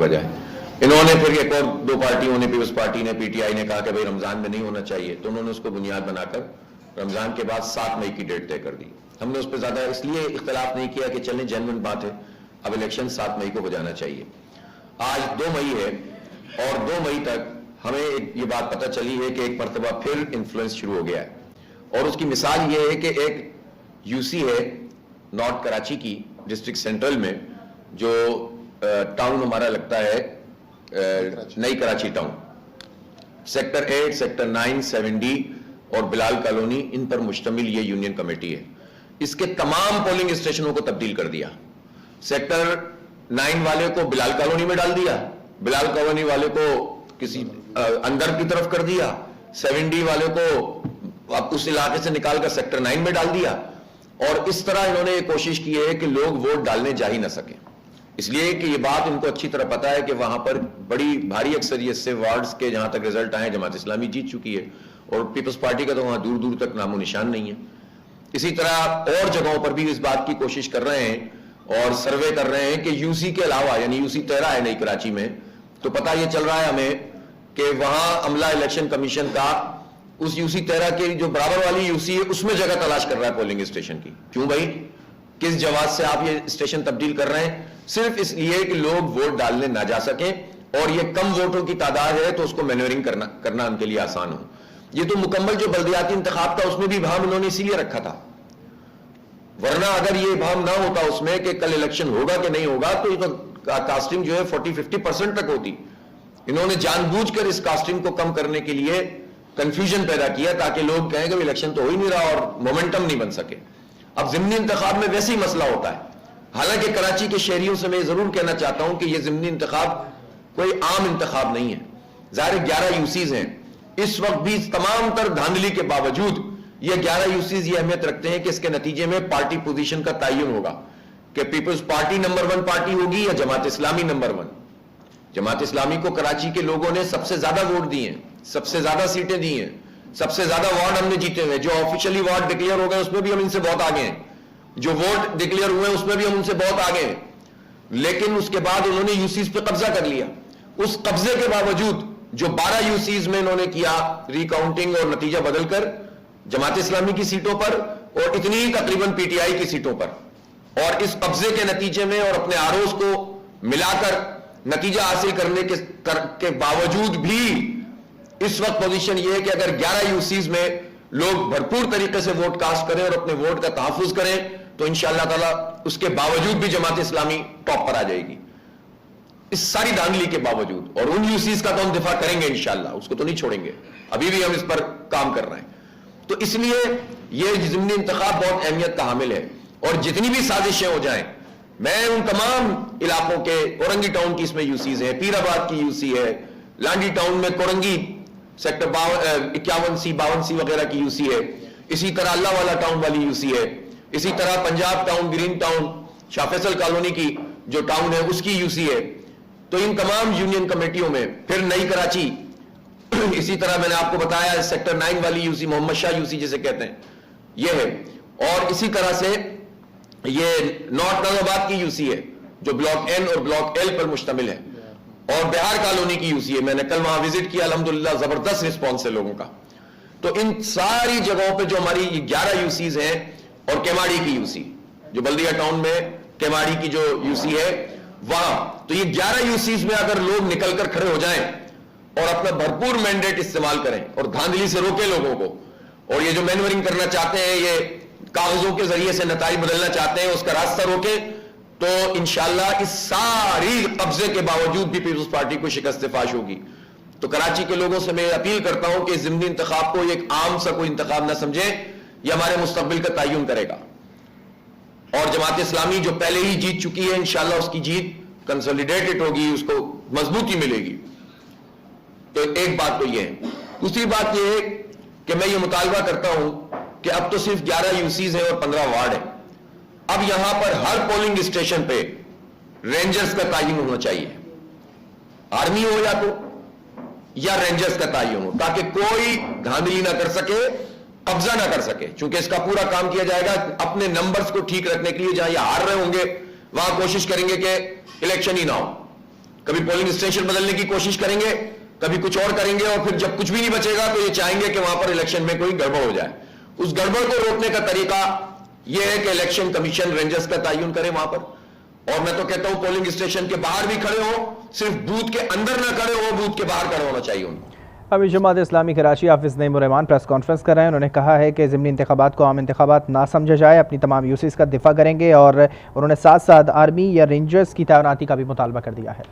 بجائے انہوں نے پھر ایک اور دو پارٹیوں نے، پیپلز پارٹی نے، پی ٹی آئی نے کہا کہ بھئی رمضان میں نہیں ہونا چاہیے، تو انہوں نے اس کو بنیاد بنا کر رمضان کے بعد 7 مئی کی ڈیٹ طے کر دی. ہم نے اس پہ زیادہ اس لیے اختلاف نہیں کیا کہ چلیں جینوئن بات ہے، اب الیکشن 7 مئی کو ہو جانا چاہیے. آج 2 مئی ہے اور 2 مئی تک ہمیں یہ بات پتہ چلی ہے کہ ایک مرتبہ پھر انفلوئنس شروع ہو گیا ہے. اور اس کی مثال یہ ہے کہ ایک یو سی ہے نارتھ کراچی کی ڈسٹرکٹ سینٹرل میں، جو ٹاؤن ہمارا لگتا ہے نئی Karachi town, sector 8، sector 9، 7D اور بلال کالونی، ان پر مشتمل یہ یونین کمیٹی ہے. اس کے تمام پولنگ اسٹیشنوں کو تبدیل کر دیا. سیکٹر 9 والے کو بلال کالونی میں ڈال دیا، بلال کالونی والے کو کسی اندر کی طرف کر دیا، 7D والے کو اب اس علاقے سے نکال کر سیکٹر 9 میں ڈال دیا. اور اس طرح انہوں نے یہ کوشش کی ہے کہ لوگ ووٹ ڈالنے جا ہی نہ سکیں، اس لیے کہ یہ بات ان کو اچھی طرح پتا ہے کہ وہاں پر بڑی بھاری اکثریت سے وارڈز کے جہاں تک رزلٹ آئے جماعت اسلامی جیت چکی ہے، اور پیپلز پارٹی کا تو وہاں دور دور تک نام و نشان نہیں ہے. اسی طرح اور جگہوں پر بھی اس بات کی کوشش کر رہے ہیں اور سروے کر رہے ہیں کہ یو سی کے علاوہ، یعنی یو سی 13 ہے نئی کراچی میں، تو پتہ یہ چل رہا ہے ہمیں کہ وہاں عملہ الیکشن کمیشن کا اس یو سی 13 کے جو برابر والی یو سی ہے اس میں جگہ تلاش کر رہا ہے پولنگ اسٹیشن کی. کیوں بھائی، کس جواز سے آپ یہ اسٹیشن تبدیل کر رہے ہیں؟ صرف اس لیے کہ لوگ ووٹ ڈالنے نہ جا سکیں، اور یہ کم ووٹوں کی تعداد ہے تو اس کو مینورنگ کرنا ان کے لیے آسان ہو. یہ تو مکمل جو بلدیاتی انتخاب تھا اس میں بھی ابہام انہوں نے اسی لیے رکھا تھا، ورنہ اگر یہ ابہام نہ ہوتا اس میں کہ کل الیکشن ہوگا کہ نہیں ہوگا تو یہ تو کاسٹنگ جو ہے 40-50% تک ہوتی. انہوں نے جان بوجھ کر اس کاسٹنگ کو کم کرنے کے لیے کنفیوژن پیدا کیا تاکہ لوگ کہیں کہ الیکشن تو ہو ہی نہیں رہا اور مومنٹم نہیں بن سکے. اب ضمنی انتخاب میں ویسے ہی مسئلہ ہوتا ہے. حالانکہ کراچی کے شہریوں سے میں ضرور کہنا چاہتا ہوں کہ یہ ضمنی انتخاب کوئی عام انتخاب نہیں ہے. ظاہر 11 یو سیز ہیں، اس وقت بھی تمام تر دھاندلی کے باوجود یہ 11 یو سیز یہ اہمیت رکھتے ہیں کہ اس کے نتیجے میں پارٹی پوزیشن کا تعین ہوگا کہ پیپلز پارٹی نمبر 1 پارٹی ہوگی یا جماعت اسلامی نمبر 1. جماعت اسلامی کو کراچی کے لوگوں نے سب سے زیادہ ووٹ دیے ہیں، سب سے زیادہ سیٹیں دی ہیں، سب سے زیادہ وارڈ ہم نے جیتے ہوئے. جو آفیشلی وارڈ ڈکلیئر ہو گئے اس میں بھی ہم ان سے بہت آگے ہیں، جو ووٹ ڈکلیئر ہوئے اس میں بھی ہم ان سے بہت آگے ہیں. لیکن اس کے بعد انہوں نے یو سیز پہ قبضہ کر لیا. اس قبضے کے باوجود جو 12 یو سیز میں انہوں نے کیا ری کاؤنٹنگ اور نتیجہ بدل کر جماعت اسلامی کی سیٹوں پر اور اتنی تقریباً پی ٹی آئی کی سیٹوں پر، اور اس قبضے کے نتیجے میں اور اپنے آروز کو ملا کر نتیجہ حاصل کرنے کے باوجود بھی اس وقت پوزیشن یہ ہے کہ اگر 11 یو سیز میں لوگ بھرپور طریقے سے ووٹ کاسٹ کریں اور اپنے ووٹ کا تحفظ کریں تو انشاءاللہ تعالی اس کے باوجود بھی جماعت اسلامی ٹاپ پر آ جائے گی، اس ساری دھاندلی کے باوجود. اور ان یو سیز کا تو ہم دفاع کریں گے انشاءاللہ، اس کو تو نہیں چھوڑیں گے، ابھی بھی ہم اس پر کام کر رہے ہیں. تو اس لیے یہ ضمنی انتخاب بہت اہمیت کا حامل ہے. اور جتنی بھی سازشیں ہو جائیں، میں ان تمام علاقوں کے، اورنگی ٹاؤن کی اس میں یو سیز ہے، پیر آباد کی یو سی ہے، لانڈی ٹاؤن میں کورنگی سیکٹر 51C 52C وغیرہ کی یو سی ہے، اسی طرح اللہ والا ٹاؤن والی یو سی ہے، اسی طرح پنجاب ٹاؤن، گرین ٹاؤن، شاہ فیصل کالونی کی جو ٹاؤن ہے اس کی یو سی ہے. تو ان تمام یونین کمیٹیوں میں پھر نئی کراچی، اسی طرح میں نے آپ کو بتایا سیکٹر 9 والی you C, Muhammad Shah you سی جسے کہتے ہیں، یہ ہے. اور اسی طرح سے یہ نارتھ نظام آباد کی یو سی ہے جو بلاک N اور بلاک L پر مشتمل ہے، اور بہار کالونی کی یو سی ہے. میں نے کل وہاں وزٹ کیا، الحمدللہ زبردست رسپانس ہے لوگوں کا. تو ان ساری جگہوں پہ جو ہماری 11 یو سیز ہیں، اور کیماڑی کی یو سی جو بلدیہ ٹاؤن میں کیماڑی کی جو یو سی ہے وہاں، تو یہ 11 یو سیز میں اگر لوگ نکل کر کھڑے ہو جائیں اور اپنا بھرپور مینڈیٹ استعمال کریں اور دھاندلی سے روکیں لوگوں کو، اور یہ جو مینورنگ کرنا چاہتے ہیں، یہ کاغذوں کے ذریعے سے نتائج بدلنا چاہتے ہیں، اس کا راستہ روکیں، تو انشاءاللہ اس ساری قبضے کے باوجود بھی پیپلز پارٹی کو شکست فاش ہوگی. تو کراچی کے لوگوں سے میں اپیل کرتا ہوں کہ ضمنی انتخاب کو ایک عام سا کوئی انتخاب نہ سمجھیں، یہ ہمارے مستقبل کا تعین کرے گا. اور جماعت اسلامی جو پہلے ہی جیت چکی ہے، انشاءاللہ اس کی جیت کنسولیڈیٹڈ ہوگی، اس کو مضبوطی ملے گی. تو ایک بات تو یہ ہے. دوسری بات یہ ہے کہ میں یہ مطالبہ کرتا ہوں کہ اب تو صرف 11 یو سیز ہیں اور 15 وارڈ ہیں. اب یہاں پر ہر پولنگ اسٹیشن پہ رینجرز کا تعین ہونا چاہیے، آرمی ہو یا رینجرز کا تعین ہو، تاکہ کوئی دھاندلی نہ کر سکے، قبضہ نہ کر سکے. چونکہ اس کا پورا کام کیا جائے گا اپنے نمبرز کو ٹھیک رکھنے کے لیے. جہاں یہ ہار رہے ہوں گے وہاں کوشش کریں گے کہ الیکشن ہی نہ ہو. کبھی پولنگ اسٹیشن بدلنے کی کوشش کریں گے, کبھی کچھ اور کریں گے, اور پھر جب کچھ بھی نہیں بچے گا تو یہ چاہیں گے کہ وہاں پر الیکشن میں کوئی گڑبڑ ہو جائے. اس گڑبڑ کو روکنے کا طریقہ یہ ہے کہ الیکشن کمیشن رینجرز کا تعین کرے وہاں پر, اور میں تو کہتا ہوں پولنگ اسٹیشن کے باہر بھی کھڑے ہو, صرف بوتھ کے اندر نہ کھڑے ہو, بوتھ کے باہر کھڑے ہونا چاہیے ان کو. ابھی جماعت اسلامی کراچی حافظ نعیم الرحمان پریس کانفرنس کر رہے ہیں. انہوں نے کہا ہے کہ ضمنی انتخابات کو عام انتخابات نہ سمجھا جائے, اپنی تمام یوسیز کا دفاع کریں گے, اور انہوں نے ساتھ ساتھ آرمی یا رینجرز کی تعیناتی کا بھی مطالبہ کر دیا ہے.